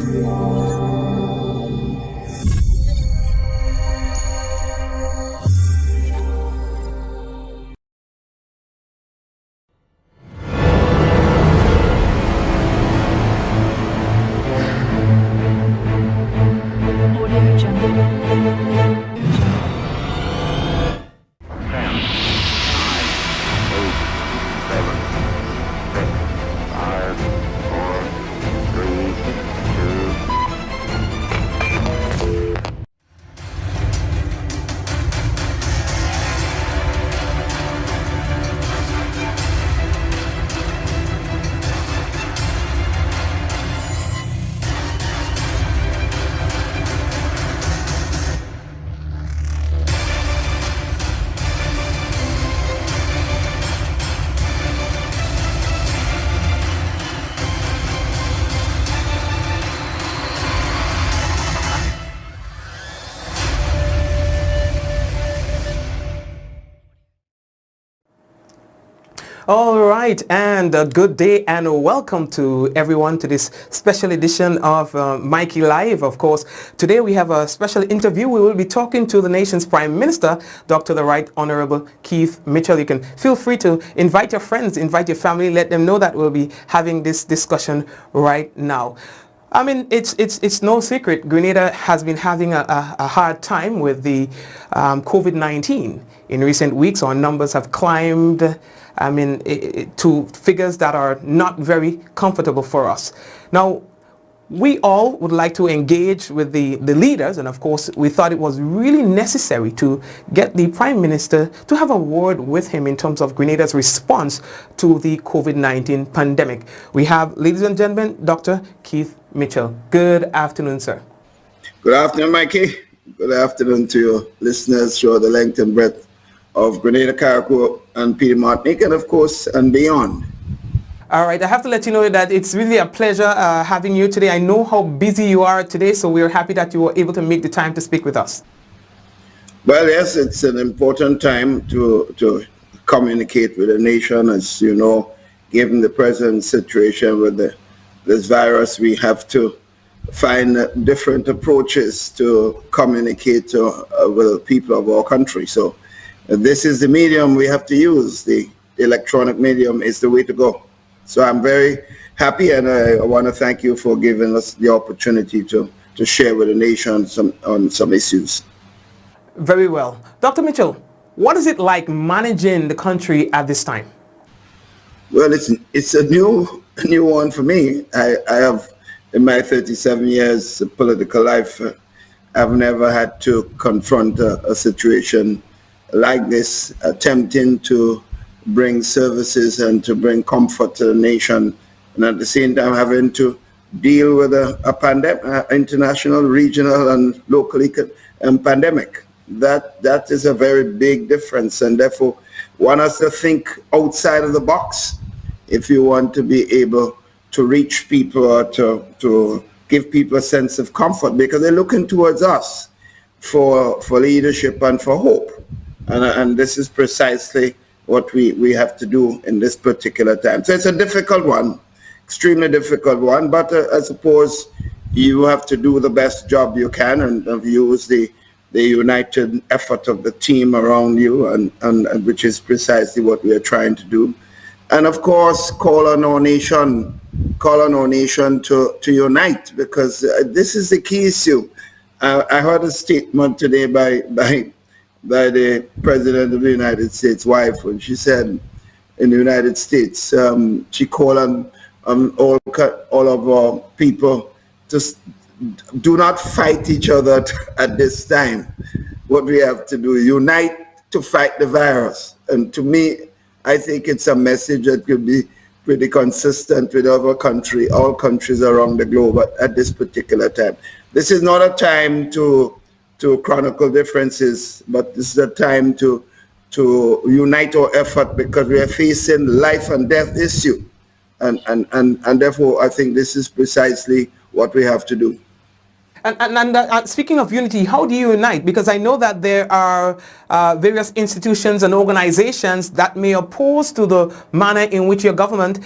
Audio Jungle. All right, and good day and welcome to everyone to this special edition of Mikey Live. Of course, today we have a special interview. We will be talking to the nation's Prime Minister, Dr. the Right Honorable Keith Mitchell. You can feel free to invite your friends, invite your family, let them know that we'll be having this discussion right now. I mean, it's no secret. Grenada has been having a hard time with the COVID-19. In recent weeks, our numbers have climbed, I mean, to figures that are not very comfortable for us. Now, we all would like to engage with the leaders, and of course, we thought it was really necessary to get the Prime Minister to have a word with him in terms of Grenada's response to the COVID-19 pandemic. We have, ladies and gentlemen, Dr. Keith Mitchell. Good afternoon, sir. Good afternoon, Mikey. Good afternoon to your listeners throughout the length and breadth of Grenada, Carriacou, and Peter Martinique, and of course, and beyond. All right, I have to let you know that it's really a pleasure having you today. I know how busy you are today, so we're happy that you were able to make the time to speak with us. Well, yes, it's an important time to communicate with the nation. As you know, given the present situation with this virus, we have to find different approaches to communicate with the people of our country. So this is the medium we have to use. The electronic medium is the way to go. So I'm very happy, and I want to thank you for giving us the opportunity to share with the nation on some issues. Very well. Dr. Mitchell, what is it like managing the country at this time? Well, it's a new one for me. I have, in my 37 years of political life, I've never had to confront a situation like this, attempting to bring services and to bring comfort to the nation, and at the same time having to deal with a pandemic, international, regional, and local pandemic. That is a very big difference, and therefore one has to think outside of the box if you want to be able to reach people or to give people a sense of comfort, because they're looking towards us for leadership and for hope. And this is precisely what we have to do in this particular time. So it's a difficult one, extremely difficult one, but I suppose you have to do the best job you can and use the united effort of the team around you, and which is precisely what we are trying to do. And of course, call on our nation to unite, because this is the key issue. I heard a statement today by the President of the United States' wife, when she said in the United States, she called on all of our people to do not fight each other at this time. What we have to do is unite to fight the virus. And to me, I think it's a message that could be pretty consistent with all countries around the globe at this particular time. This is not a time to chronicle differences, but this is a time to unite our effort, because we are facing life and death issue. And therefore, I think this is precisely what we have to do. And speaking of unity, how do you unite? Because I know that there are various institutions and organizations that may oppose to the manner in which your government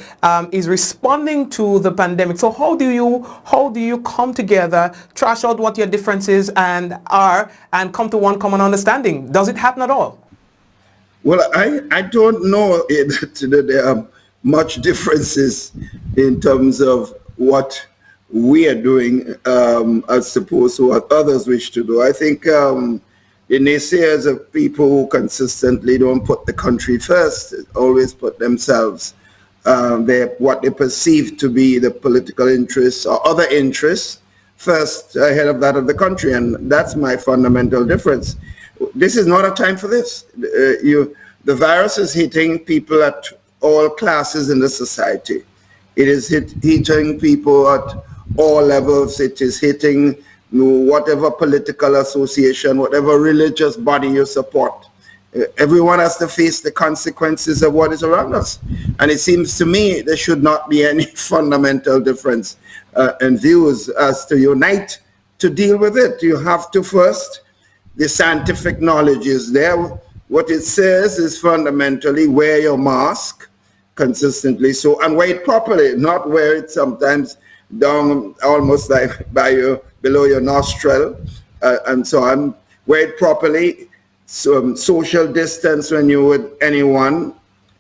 is responding to the pandemic. So how do you come together, trash out what your differences and come to one common understanding? Does it happen at all? Well, I don't know that there are much differences in terms of what we are doing as opposed to what others wish to do. I think the naysayers are people who consistently don't put the country first, always put themselves, what they perceive to be the political interests or other interests first ahead of that of the country. And that's my fundamental difference. This is not a time for this. The virus is hitting people at all classes in the society. It is hitting people at all levels. It is hitting whatever political association, whatever religious body you support. Everyone has to face the consequences of what is around us. And it seems to me there should not be any fundamental difference in views as to unite to deal with it. You have to first, the scientific knowledge is there. What it says is fundamentally wear your mask consistently, and wear it properly, not wear it sometimes down almost like below your nostril, and so on. Wear it properly, social distance when you're with anyone,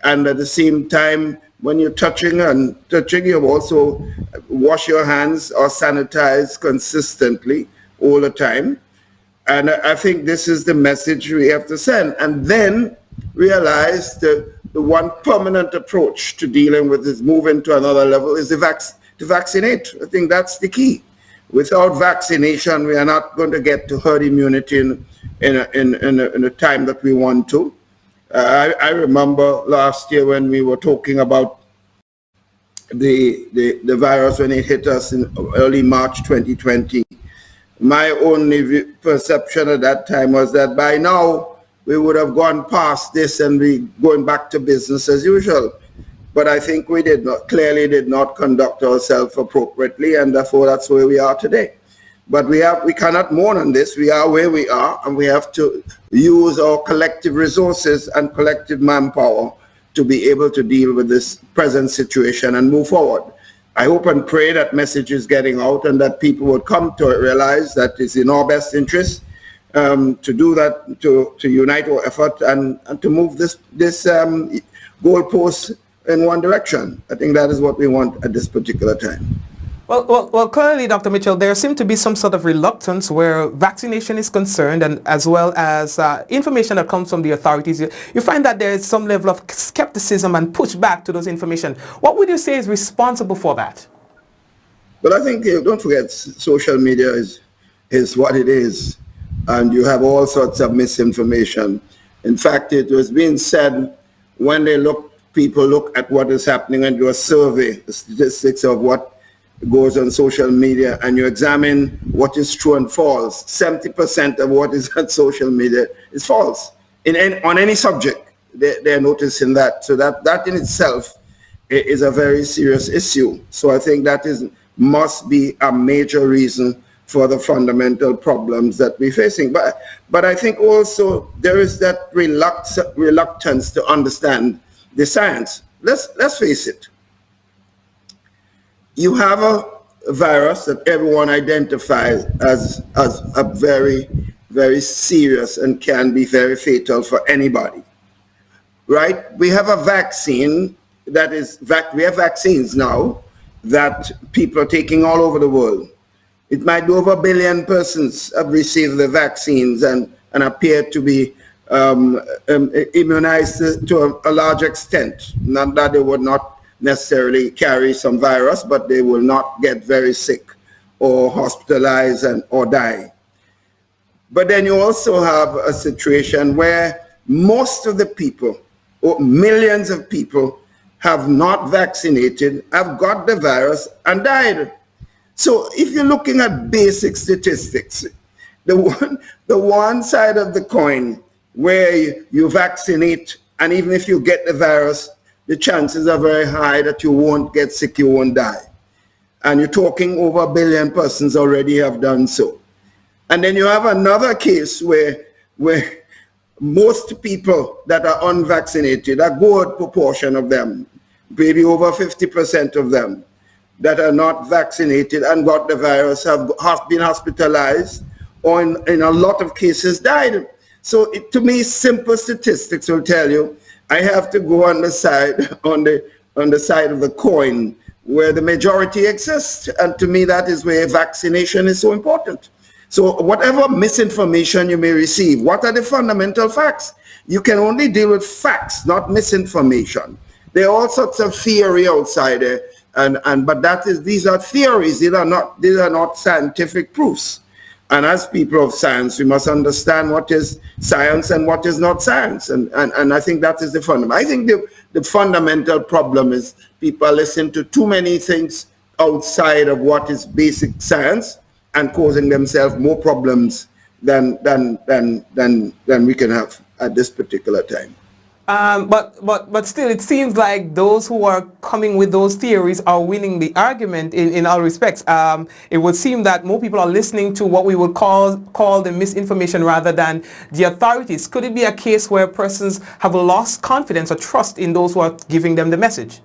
and at the same time, when you're touching, you also wash your hands or sanitize consistently all the time. And I think this is the message we have to send. And then realize the one permanent approach to dealing with this, moving to another level, is to vaccinate. I think that's the key. Without vaccination, we are not going to get to herd immunity in a time that we want to. I remember last year when we were talking about the virus when it hit us in early March 2020. My only perception at that time was that by now we would have gone past this and be going back to business as usual. But I think we clearly did not conduct ourselves appropriately, and therefore that's where we are today. But we cannot mourn on this. We are where we are, and we have to use our collective resources and collective manpower to be able to deal with this present situation and move forward. I hope and pray that message is getting out and that people would come to realize that it's in our best interest to do that, to unite our effort and to move this goalpost in one direction. I think that is what we want at this particular time. Well, clearly, Dr. Mitchell, there seems to be some sort of reluctance where vaccination is concerned, and as well as information that comes from the authorities. You find that there is some level of skepticism and pushback to those information. What would you say is responsible for that? Well, I think, don't forget, social media is what it is, and you have all sorts of misinformation. In fact, it was being said when people look at what is happening and do a survey, the statistics of what goes on social media, and you examine what is true and false, 70% of what is on social media is false. On any subject, they're noticing that. So that in itself is a very serious issue. So I think that must be a major reason for the fundamental problems that we're facing. But I think also there is that reluctance to understand the science. Let's face it. You have a virus that everyone identifies as a very, very serious and can be very fatal for anybody, right? We have a vaccine we have vaccines now that people are taking all over the world. It might be over 1 billion persons have received the vaccines and appear to be immunized to a large extent. Not that they would not necessarily carry some virus, but they will not get very sick or hospitalized or die. But then you also have a situation where most of the people, or millions of people, have not vaccinated, have got the virus and died. So if you're looking at basic statistics, the one side of the coin where you vaccinate, and even if you get the virus, the chances are very high that you won't get sick, you won't die. and you're talking over 1 billion persons already have done so. And then you have another case where most people that are unvaccinated, a good proportion of them, maybe over 50% of them that are not vaccinated and got the virus have been hospitalized, or in a lot of cases died. So to me, simple statistics will tell you I have to go on the side on the side of the coin where the majority exists, and to me that is where vaccination is so important. So whatever misinformation you may receive, what are the fundamental facts? You can only deal with facts, not misinformation. There are all sorts of theory outside there, but these are theories. These are not scientific proofs. And as people of science, we must understand what is science and what is not science. And I think that is the fundamental. I think the fundamental problem is people listen to too many things outside of what is basic science and causing themselves more problems than we can have at this particular time. But still, it seems like those who are coming with those theories are winning the argument in all respects. It would seem that more people are listening to what we would call the misinformation rather than the authorities. Could it be a case where persons have lost confidence or trust in those who are giving them the message?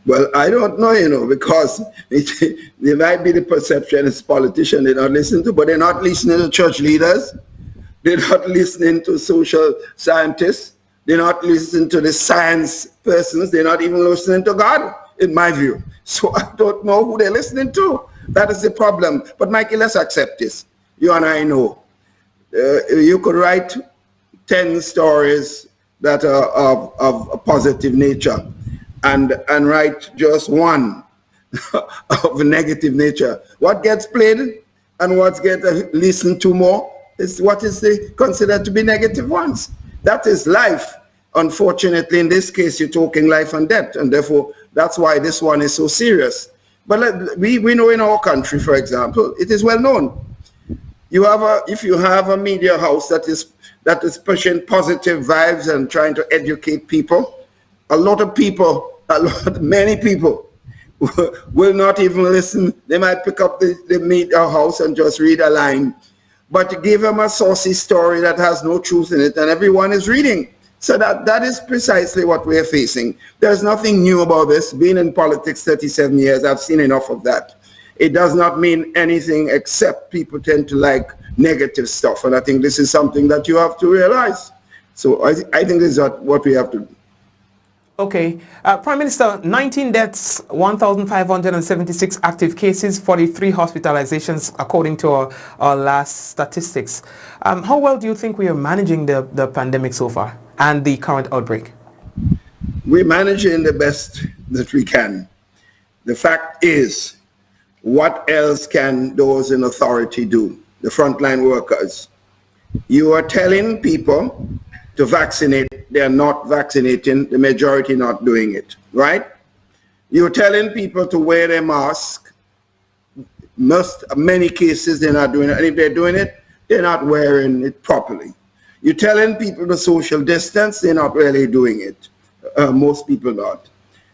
Well, I don't know, because there might be the perception as politicians they don't listen to, but they're not listening to church leaders. They're not listening to social scientists. They're not listening to the science persons. They're not even listening to God, in my view. So I don't know who they're listening to. That is the problem. But Mikey, let's accept this. You and I know. You could write 10 stories that are of a positive nature and write just one of a negative nature. What gets played and what gets listened to more is what is considered to be negative ones. That is life. Unfortunately, in this case, you're talking life and death, and therefore that's why this one is so serious. But we know in our country, for example, it is well known. If you have a media house that is pushing positive vibes and trying to educate people, many people will not even listen. They might pick up the media house and just read a line. But you give them a saucy story that has no truth in it, and everyone is reading. So that is precisely what we are facing. There's nothing new about this. Being in politics 37 years, I've seen enough of that. It does not mean anything except people tend to like negative stuff. And I think this is something that you have to realize. So I think this is what we have to do. Okay. Prime Minister, 19 deaths, 1,576 active cases, 43 hospitalizations, according to our last statistics. How well do you think we are managing the pandemic so far and the current outbreak? We're managing the best that we can. The fact is, what else can those in authority do? The frontline workers. You are telling people to vaccinate, they are not vaccinating, the majority not doing it, right? You're telling people to wear their mask. Many cases they're not doing it, and if they're doing it, they're not wearing it properly. You're telling people to social distance, they're not really doing it. Most people not.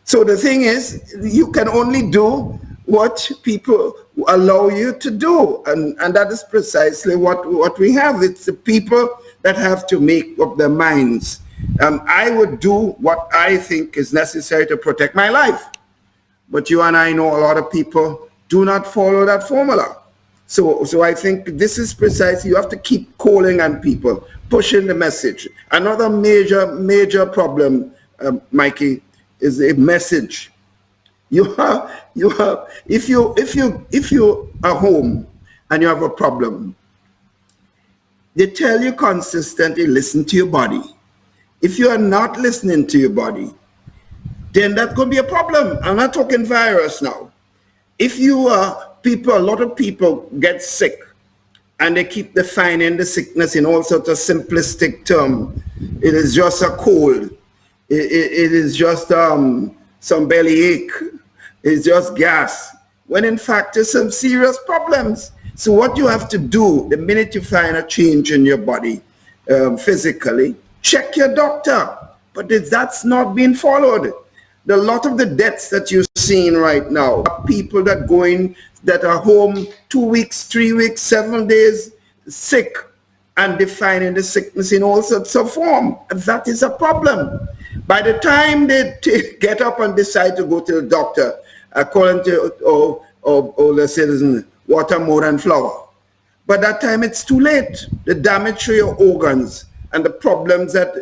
So the thing is, you can only do what people allow you to do, and that is precisely what we have. It's the people that have to make up their minds. I would do what I think is necessary to protect my life, but you and I know a lot of people do not follow that formula. So I think this is precisely, you have to keep calling on people, pushing the message. Another major problem, Mikey, is a message. If you are home and you have a problem, they tell you consistently, listen to your body. If you are not listening to your body, then that could be a problem. I'm not talking virus now. If you are a lot of people get sick and they keep defining the sickness in all sorts of simplistic terms. It is just a cold. It is just some bellyache. It's just gas. When in fact there's some serious problems. So what you have to do the minute you find a change in your body physically, check your doctor. But that's not being followed. A lot of the deaths that you seeing right now. People that are home 2 weeks, 3 weeks, 7 days sick and defining the sickness in all sorts of form. That is a problem. By the time they get up and decide to go to the doctor, according to older citizens, water more than flour. By that time, it's too late. The damage to your organs and the problems that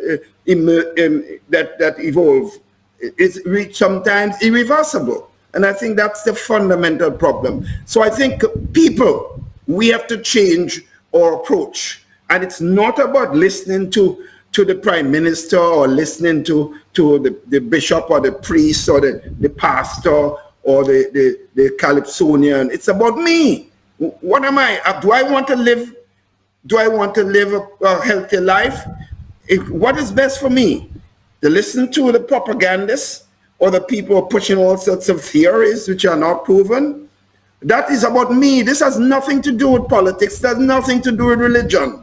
that evolve is sometimes irreversible. And I think that's the fundamental problem. So I think people, we have to change our approach. And it's not about listening to the prime minister or listening to the bishop or the priest or the pastor or the Calypsonian. It's about me. What am I? Do I want to live? Do I want to live a healthy life? What is best for me? To listen to the propagandists or the people pushing all sorts of theories which are not proven? That is about me. This has nothing to do with politics. It has nothing to do with religion.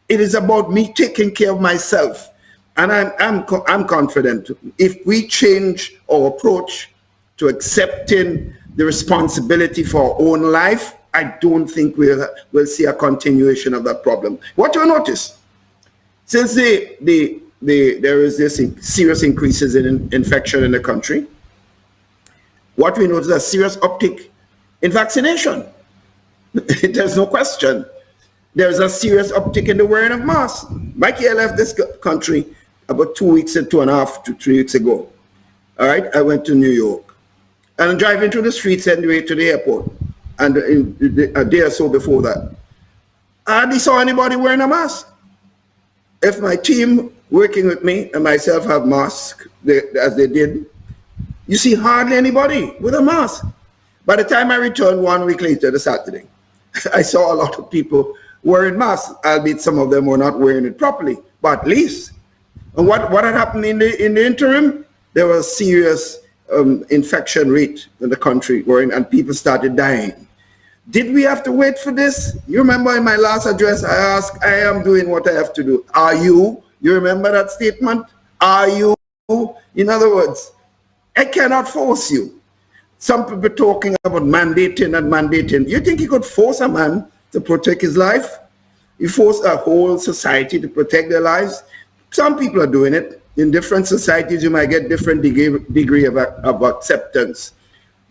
It is about me taking care of myself. And I'm confident if we change our approach to accepting the responsibility for our own life, I don't think we'll see a continuation of that problem. What you notice, since there is this serious increases in infection in the country, what we notice is a serious uptick in vaccination. There's no question. There's a serious uptick in the wearing of masks. Mikey, I left this country about 2 weeks and 2.5 to 3 weeks ago. All right, I went to New York. And I'm driving through the streets anyway to the airport. And a day or so before that, I hardly saw anybody wearing a mask. If my team working with me and myself have masks, as they did, you see hardly anybody with a mask. By the time I returned 1 week later, the Saturday, I saw a lot of people wearing masks, albeit some of them were not wearing it properly, but at least. And what had happened in the interim? There was a serious infection rate in the country, and people started dying. Did we have to wait for this? You remember in my last address, I asked, I am doing what I have to do. Are you? You remember that statement? Are you? In other words, I cannot force you. Some people talking about mandating and mandating. You think you could force a man to protect his life? You force a whole society to protect their lives? Some people are doing it. In different societies, you might get different degree of acceptance.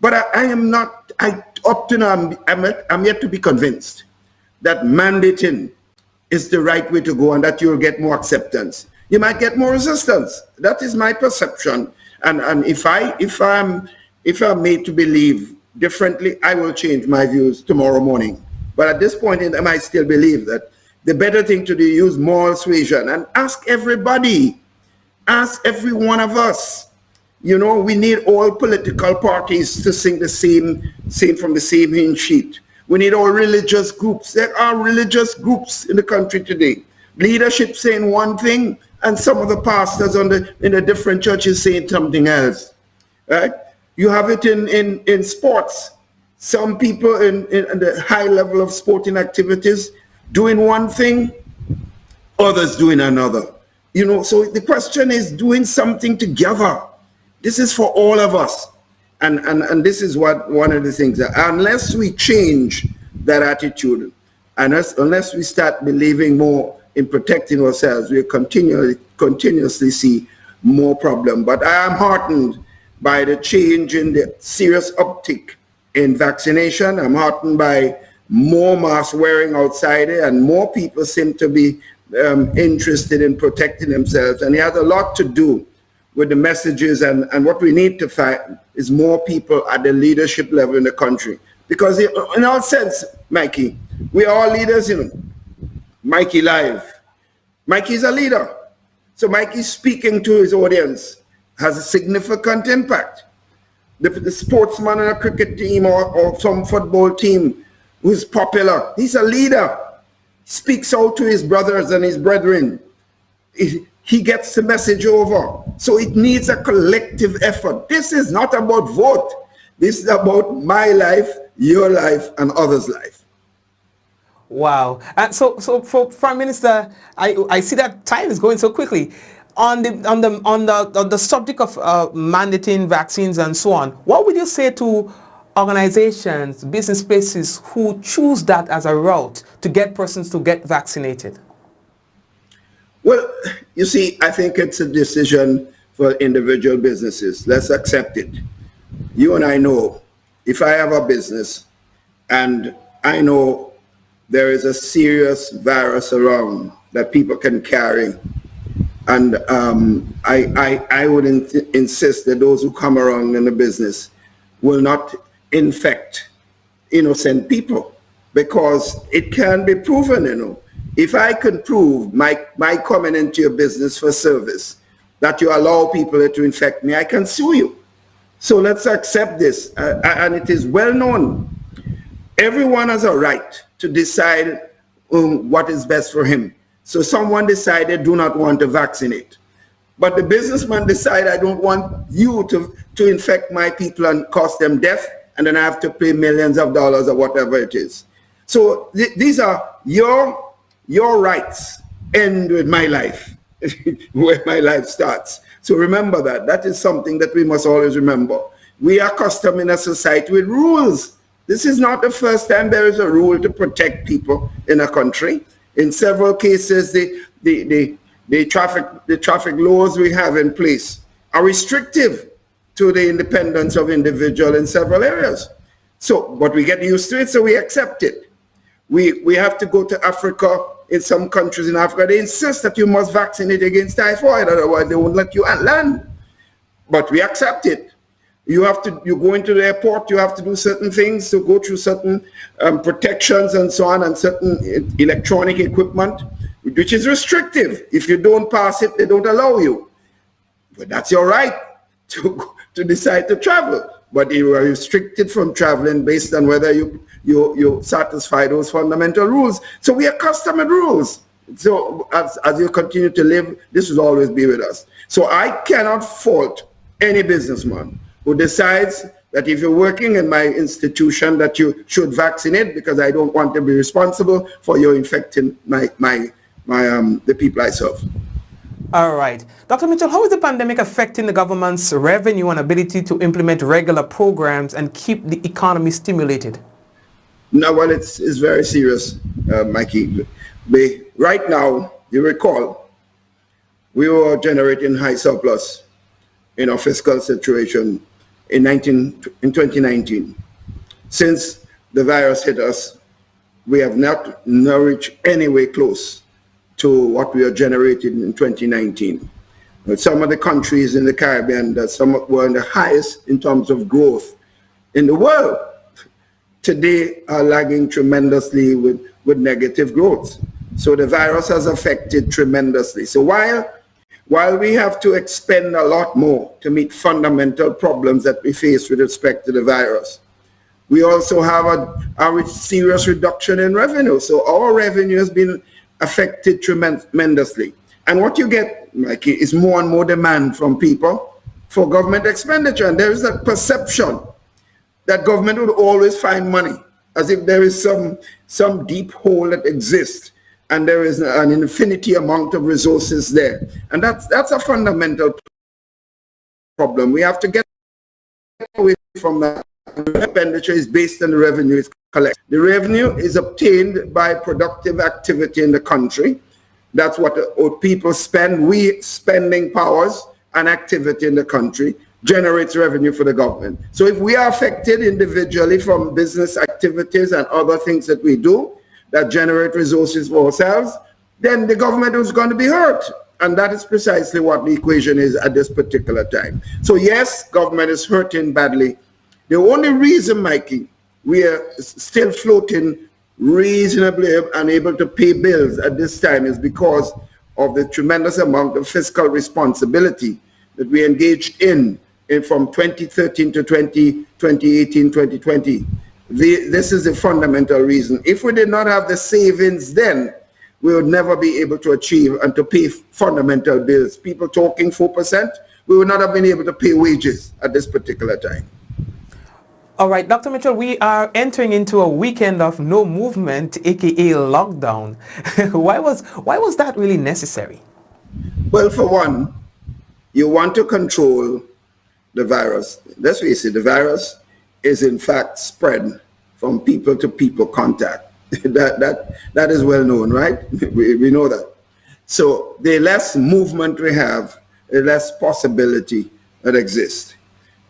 But I am not, up to now, I'm yet to be convinced that mandating is the right way to go and that you'll get more acceptance. You might get more resistance. That is my perception. And if I'm made to believe differently, I will change my views tomorrow morning. But at this point in time, I still believe that the better thing to do is use moral suasion and ask everybody, ask every one of us. You know, we need all political parties to sing from the same hymn sheet. We need all religious groups. There are religious groups in the country today. Leadership saying one thing, and some of the pastors in the different churches saying something else. Right? You have it in sports. Some people in the high level of sporting activities doing one thing, others doing another. You know, so the question is doing something together. This is for all of us. And this is what one of the things that unless we change that attitude, and unless we start believing more in protecting ourselves, we'll continuously see more problem. But I am heartened by the change in the serious uptick in vaccination. I'm heartened by more mask wearing outside it, and more people seem to be interested in protecting themselves. And it has a lot to do with the messages, and what we need to find is more people at the leadership level in the country. Because in all sense, Mikey, we are all leaders, you know. Mikey Live. Mikey's a leader. So Mikey speaking to his audience has a significant impact. The sportsman on a cricket team or some football team who's popular, he's a leader. Speaks out to his brothers and his brethren. He gets the message over. So it needs a collective effort. This is not about vote. This is about my life, your life, and others' life. Wow. So for Prime Minister, I see that time is going so quickly. On the subject of mandating vaccines and so on, what would you say to organizations, business places who choose that as a route to get persons to get vaccinated? Well, you see, I think it's a decision for individual businesses. Let's accept it. You and I know, if I have a business and I know there is a serious virus around that people can carry, and I would insist that those who come around in the business will not infect innocent people, because it can be proven, If I can prove my coming into your business for service, that you allow people to infect me, I can sue you. So let's accept this. And it is well known. Everyone has a right to decide what is best for him. So someone decided do not want to vaccinate. But the businessman decided, I don't want you to infect my people and cause them death, and then I have to pay millions of dollars or whatever it is. So these are your rights end with my life, where my life starts. So remember that. That is something that we must always remember. We are accustomed in a society with rules. This is not the first time there is a rule to protect people in a country. In several cases, the traffic laws we have in place are restrictive to the independence of individual in several areas. So, but we get used to it, so we accept it. We have to go to Africa. In some countries in Africa, they insist that you must vaccinate against typhoid, otherwise they won't let you land. But we accept it. You go into the airport, you have to do certain things, to go through certain protections and so on, and certain electronic equipment, which is restrictive. If you don't pass it, they don't allow you. But that's your right to decide to travel. But you are restricted from traveling based on whether you satisfy those fundamental rules. So we are accustomed to rules. So as you continue to live, this will always be with us. So I cannot fault any businessman who decides that if you're working in my institution that you should vaccinate, because I don't want to be responsible for you infecting the people I serve. All right. Dr. Mitchell, how is the pandemic affecting the government's revenue and ability to implement regular programs and keep the economy stimulated? No, well, it's very serious, Mikey. Right now, you recall, we were generating high surplus in our fiscal situation in 2019. Since the virus hit us, we have not reached anywhere close to what we are generating in 2019. Some of the countries in the Caribbean that some were the highest in terms of growth in the world today are lagging tremendously with negative growth. So the virus has affected tremendously. So while we have to expend a lot more to meet fundamental problems that we face with respect to the virus, we also have a serious reduction in revenue. So our revenue has been affected tremendously. And what you get, Mikey, is more and more demand from people for government expenditure. And there is a perception that government would always find money, as if there is some deep hole that exists and there is an infinity amount of resources there. And that's a fundamental problem. We have to get away from that. The expenditure is based on the revenue is collected. The revenue is obtained by productive activity in the country. That's what people spend. We spending powers and activity in the country generates revenue for the government. So if we are affected individually from business activities and other things that we do that generate resources for ourselves, then the government is going to be hurt. And that is precisely what the equation is at this particular time. So yes, government is hurting badly. The only reason, Mikey, we are still floating reasonably and able to pay bills at this time is because of the tremendous amount of fiscal responsibility that we engaged in from 2013 to 2018, 2020. This is the fundamental reason. If we did not have the savings then, we would never be able to achieve and to pay fundamental bills. People talking 4%, we would not have been able to pay wages at this particular time. All right, Dr. Mitchell, we are entering into a weekend of no movement, aka lockdown. Why was that really necessary? Well, for one, you want to control the virus. Let's face it, the virus is in fact spread from people to people contact. that is well known, right? We know that. So the less movement we have, the less possibility that exists.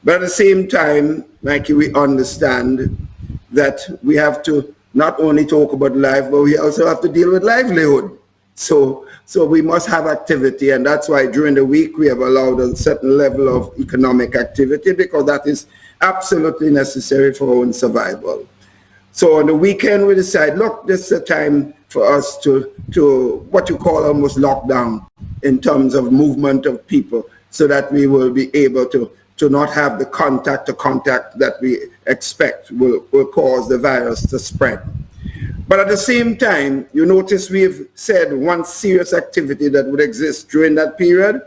But at the same time, Mikey, we understand that we have to not only talk about life, but we also have to deal with livelihood. So we must have activity, and that's why during the week we have allowed a certain level of economic activity, because that is absolutely necessary for our own survival. So on the weekend we decide, look, this is a time for us to what you call almost lockdown in terms of movement of people, so that we will be able to not have the contact that we expect will cause the virus to spread. But at the same time, you notice we've said one serious activity that would exist during that period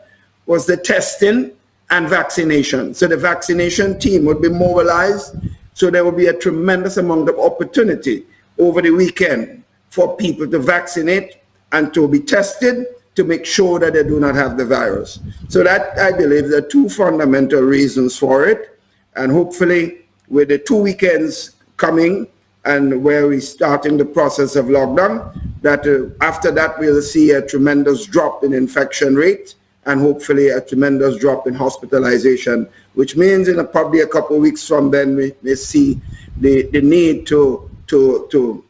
was the testing and vaccination. So the vaccination team would be mobilized, so there will be a tremendous amount of opportunity over the weekend for people to vaccinate and to be tested to make sure that they do not have the virus. So that, I believe, there are two fundamental reasons for it. And hopefully with the 2 weekends coming and where we're starting the process of lockdown, that after that we'll see a tremendous drop in infection rate and hopefully a tremendous drop in hospitalization, which means in probably a couple of weeks from then we may see the need to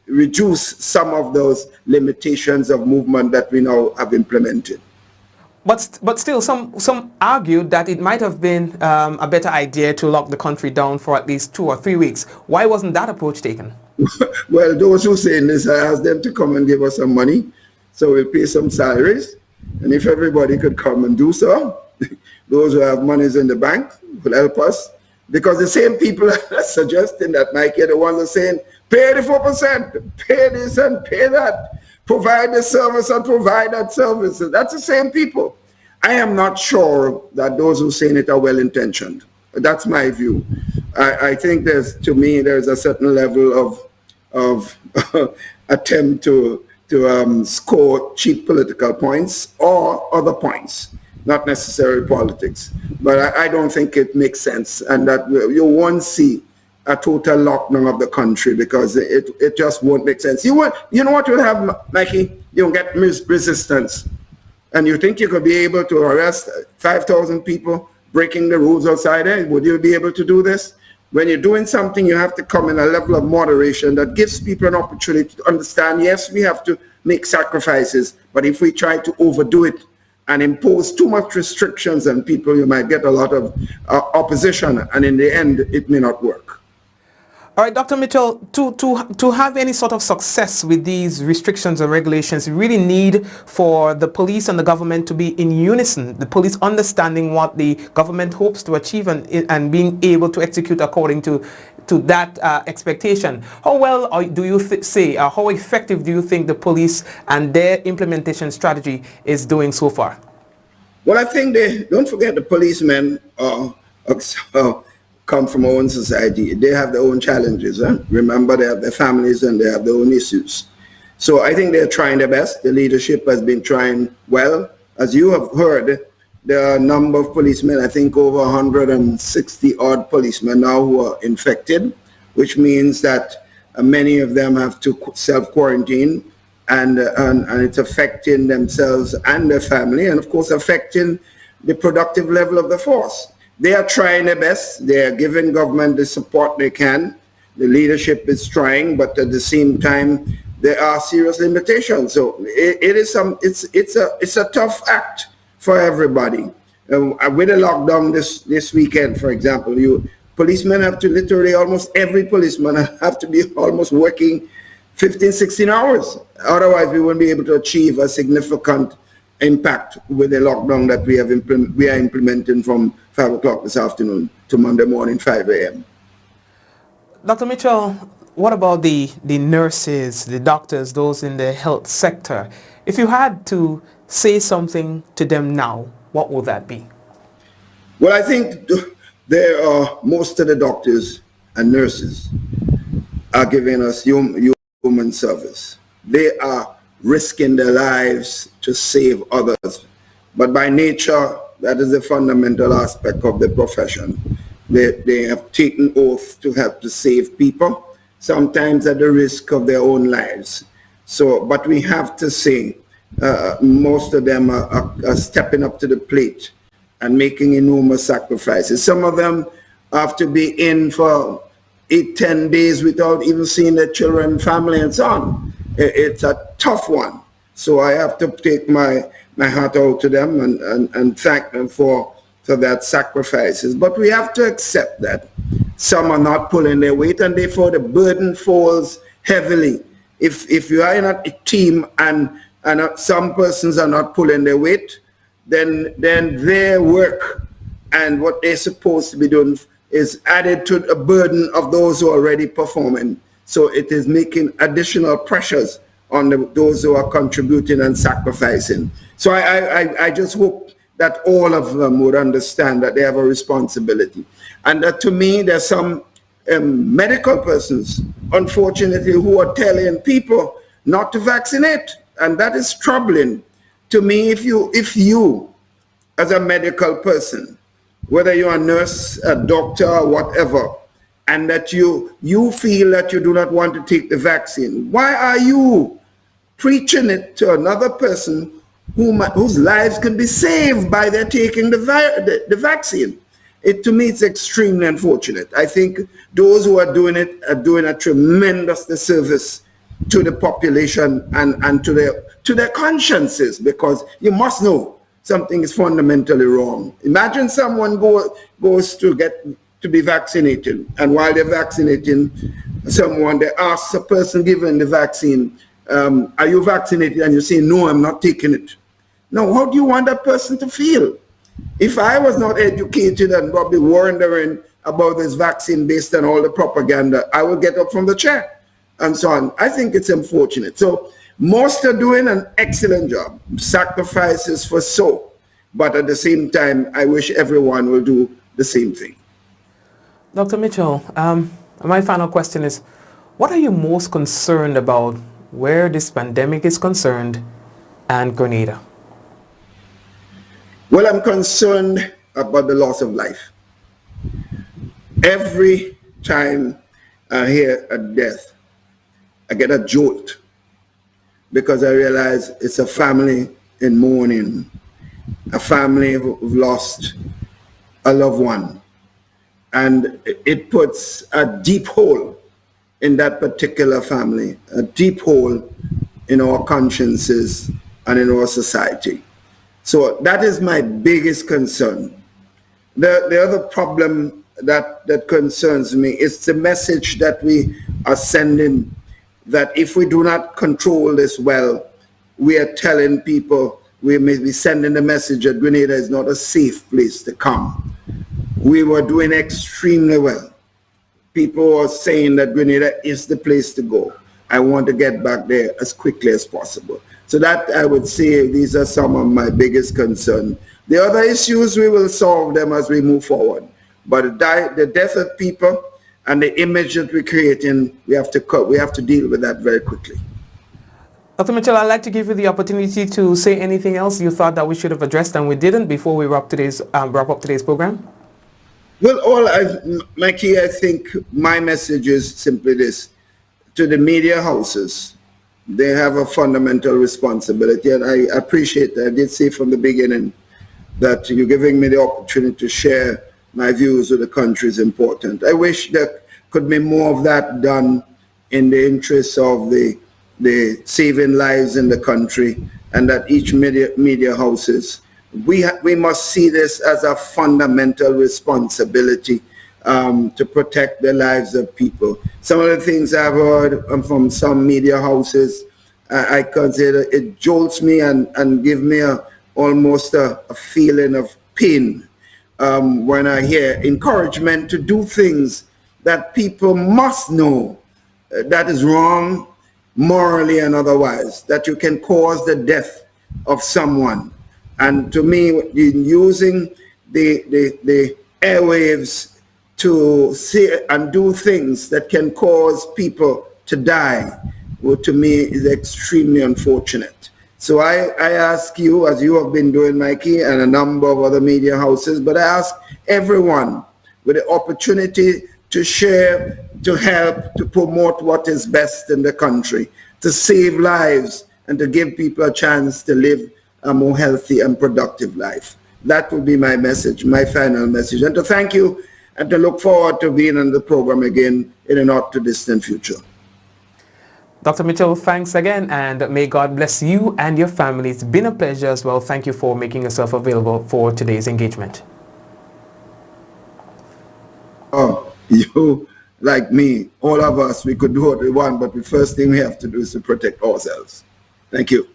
reduce some of those limitations of movement that we now have implemented. But still, some argued that it might have been a better idea to lock the country down for at least 2 or 3 weeks. Why wasn't that approach taken? Well, those who say this, I asked them to come and give us some money, so we'll pay some salaries. And if everybody could come and do so, those who have monies in the bank will help us. Because the same people are suggesting that, Mike, are the ones who are saying, pay the 4%, pay this and pay that, provide the service and provide that service. That's the same people. I am not sure that those who are saying it are well-intentioned. That's my view. I think there's a certain level of attempt to score cheap political points or other points, not necessarily politics. But I don't think it makes sense, and that you won't see a total lockdown of the country because it just won't make sense. You know what you'll have, Mikey? You'll get resistance. And you think you could be able to arrest 5,000 people breaking the rules outside there? Would you be able to do this? When you're doing something, you have to come in a level of moderation that gives people an opportunity to understand, yes, we have to make sacrifices, but if we try to overdo it and impose too much restrictions on people, you might get a lot of opposition, and in the end, it may not work. All right, Dr. Mitchell, to have any sort of success with these restrictions and regulations, you really need for the police and the government to be in unison, the police understanding what the government hopes to achieve and being able to execute according to that expectation. How well do you say, how effective do you think the police and their implementation strategy is doing so far? Well, I think don't forget the policemen come from our own society. They have their own challenges. Remember, they have their families and they have their own issues. So I think they're trying their best. The leadership has been trying well. As you have heard, there are a number of policemen, I think over 160 odd policemen now who are infected, which means that many of them have to self-quarantine, and it's affecting themselves and their family, and of course affecting the productive level of the force. They are trying their best. They are giving government the support they can. The leadership is trying, but at the same time, there are serious limitations. So it's a tough act for everybody. With a lockdown this weekend, for example, policemen have to literally, almost every policeman have to be almost working 15, 16 hours. Otherwise, we won't be able to achieve a significant impact with the lockdown that we are implementing from 5 o'clock this afternoon to Monday morning, 5 a.m. Dr. Mitchell, what about the nurses, the doctors, those in the health sector? If you had to say something to them now, what would that be? Well, I think most of the doctors and nurses are giving us human service. They are risking their lives to save others. But by nature, that is a fundamental aspect of the profession. They have taken oath to help to save people, sometimes at the risk of their own lives. So, but we have to say, most of them are stepping up to the plate and making enormous sacrifices. Some of them have to be in for 8-10 days without even seeing their children, family, and so on. It's a tough one. So I have to take my hat out to them and thank them for that sacrifices. But we have to accept that some are not pulling their weight, and therefore the burden falls heavily. If you are in a team and some persons are not pulling their weight, then their work and what they're supposed to be doing is added to the burden of those who are already performing. So it is making additional pressures on those who are contributing and sacrificing. So I just hope that all of them would understand that they have a responsibility. And that to me, there's some medical persons, unfortunately, who are telling people not to vaccinate. And that is troubling. To me, if you, as a medical person, whether you're a nurse, a doctor, or whatever, and that you feel that you do not want to take the vaccine, why are you preaching it to another person whose lives can be saved by their taking the vaccine? To me, it's extremely unfortunate. I think those who are doing it are doing a tremendous disservice to the population and to their consciences, because you must know something is fundamentally wrong. Imagine someone goes to be vaccinated, and while they're vaccinating someone, they ask a person given the vaccine, are you vaccinated? And you say, no, I'm not taking it. Now, how do you want that person to feel? If I was not educated and probably wondering about this vaccine based on all the propaganda, I would get up from the chair and so on. I think it's unfortunate. So most are doing an excellent job, sacrifices for so, but at the same time, I wish everyone will do the same thing. Dr. Mitchell, my final question is, what are you most concerned about where this pandemic is concerned and Grenada? Well, I'm concerned about the loss of life. Every time I hear a death, I get a jolt, because I realize it's a family in mourning, a family who've lost a loved one. And it puts a deep hole in that particular family, a deep hole in our consciences and in our society. So that is my biggest concern. The other problem that concerns me is the message that we are sending, that if we do not control this well, we are telling people, we may be sending the message that Grenada is not a safe place to come. We were doing extremely well. People are saying that Grenada is the place to go. I want to get back there as quickly as possible. So that, I would say, these are some of my biggest concerns. The other issues, we will solve them as we move forward. But the death of people and the image that we're creating, we have to deal with that very quickly. Dr. Mitchell, I'd like to give you the opportunity to say anything else you thought that we should have addressed and we didn't before we wrap up today's program. Well, Mikey, I think my message is simply this. To the media houses, they have a fundamental responsibility, and I appreciate that. I did say from the beginning that you're giving me the opportunity to share my views with the country is important. I wish there could be more of that done in the interests of the saving lives in the country, and that each media houses, we must see this as a fundamental responsibility to protect the lives of people. Some of the things I've heard from some media houses, I consider it jolts me and give me almost a feeling of pain when I hear encouragement to do things that people must know that is wrong morally and otherwise, that you can cause the death of someone. And to me, using the airwaves to say and do things that can cause people to die, well, to me is extremely unfortunate. So I ask you, as you have been doing, Mikey, and a number of other media houses, but I ask everyone with the opportunity to share, to help, to promote what is best in the country, to save lives, and to give people a chance to live a more healthy and productive life. That will be my message, my final message. And to thank you and to look forward to being on the program again in a not too distant future. Dr. Mitchell, thanks again, and may God bless you and your family. It's been a pleasure as well. Thank you for making yourself available for today's engagement. Oh, you, like me, all of us, we could do what we want, but the first thing we have to do is to protect ourselves. Thank you.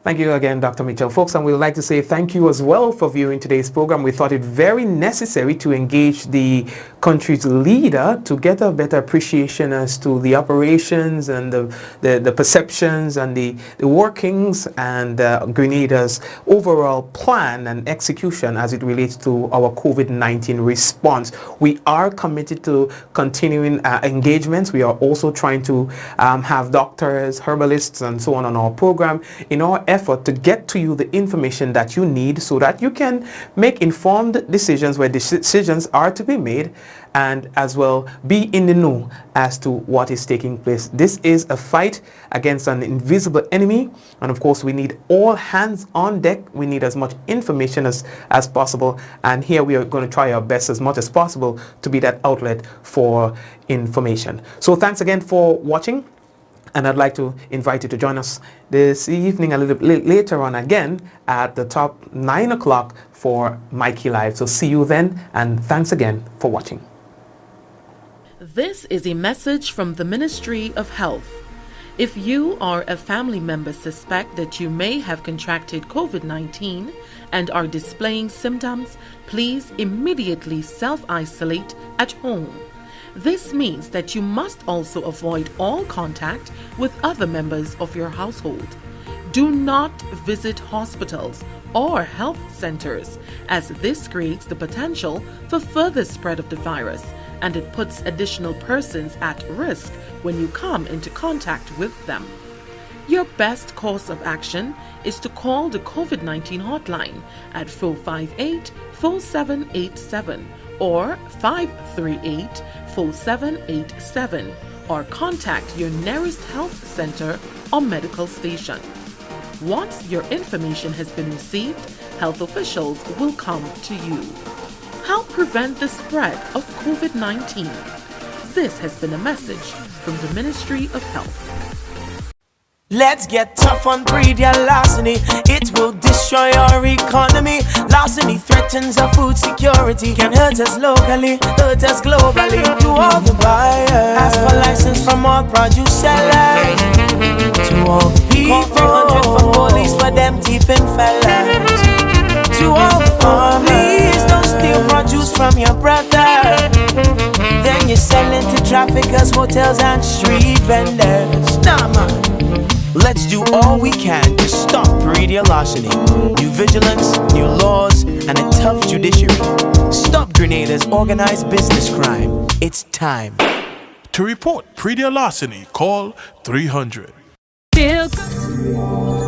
Thank you again, Dr. Mitchell. Folks, and we'd like to say thank you as well for viewing today's program. We thought it very necessary to engage the country's leader to get a better appreciation as to the operations and the perceptions and the workings and Grenada's overall plan and execution as it relates to our COVID-19 response. We are committed to continuing engagements. We are also trying to have doctors, herbalists, and so on our program in our effort to get to you the information that you need so that you can make informed decisions where decisions are to be made, and as well be in the know as to what is taking place. This is a fight against an invisible enemy, and of course we need all hands on deck. We need as much information as possible, and here we are going to try our best as much as possible to be that outlet for information. So thanks again for watching. And I'd like to invite you to join us this evening a little bit later on again at the top 9 o'clock for Mikey Live. So see you then, and thanks again for watching. This is a message from the Ministry of Health. If you or a family member suspect that you may have contracted COVID-19 and are displaying symptoms, please immediately self-isolate at home. This means that you must also avoid all contact with other members of your household. Do not visit hospitals or health centers, as this creates the potential for further spread of the virus, and it puts additional persons at risk when you come into contact with them. Your best course of action is to call the COVID-19 hotline at 458-4787 or 538-4787, or contact your nearest health center or medical station. Once your information has been received, health officials will come to you. Help prevent the spread of COVID-19. This has been a message from the Ministry of Health. Let's get tough on breed larceny. It will destroy our economy. Larceny threatens our food security. Can hurt us locally, hurt us globally. To all the buyers, ask for license from all produce sellers. To all the people, call 300 for police for them thieving fellas. To all the farmers, don't steal produce from your brother. Then you're selling to traffickers, hotels and street vendors. Nah man, let's do all we can to stop breed larceny. New vigilance, new laws, and a tough judiciary. Stop Grenada's organized business crime. It's time. To report breed larceny, call 300. Feel good.